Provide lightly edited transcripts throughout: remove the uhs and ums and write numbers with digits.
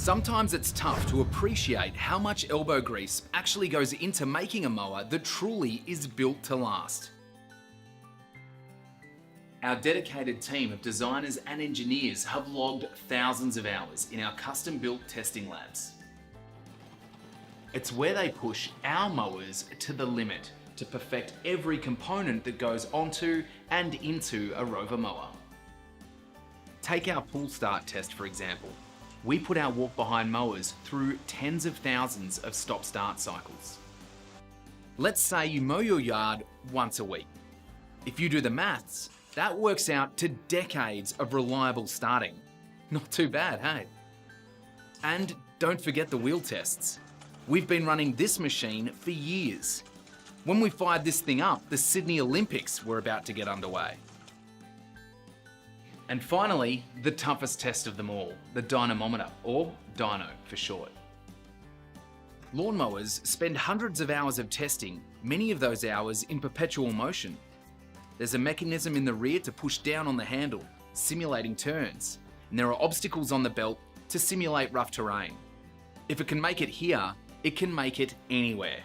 Sometimes it's tough to appreciate how much elbow grease actually goes into making a mower that truly is built to last. Our dedicated team of designers and engineers have logged thousands of hours in our custom-built testing labs. It's where they push our mowers to the limit to perfect every component that goes onto and into a Rover mower. Take our pull start test for example. We put our walk-behind mowers through tens of thousands of stop-start cycles. Let's say you mow your yard once a week. If you do the maths, that works out to decades of reliable starting. Not too bad, hey? And don't forget the wheel tests. We've been running this machine for years. When we fired this thing up, the Sydney Olympics were about to get underway. And finally, the toughest test of them all, the dynamometer, or Dyno for short. Lawnmowers spend hundreds of hours of testing, many of those hours in perpetual motion. There's a mechanism in the rear to push down on the handle, simulating turns, and there are obstacles on the belt to simulate rough terrain. If it can make it here, it can make it anywhere.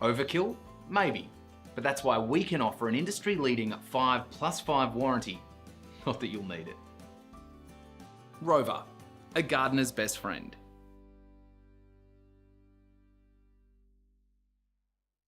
Overkill? Maybe. But that's why we can offer an industry-leading 5+5 warranty. Not that you'll need it. Rover, a gardener's best friend.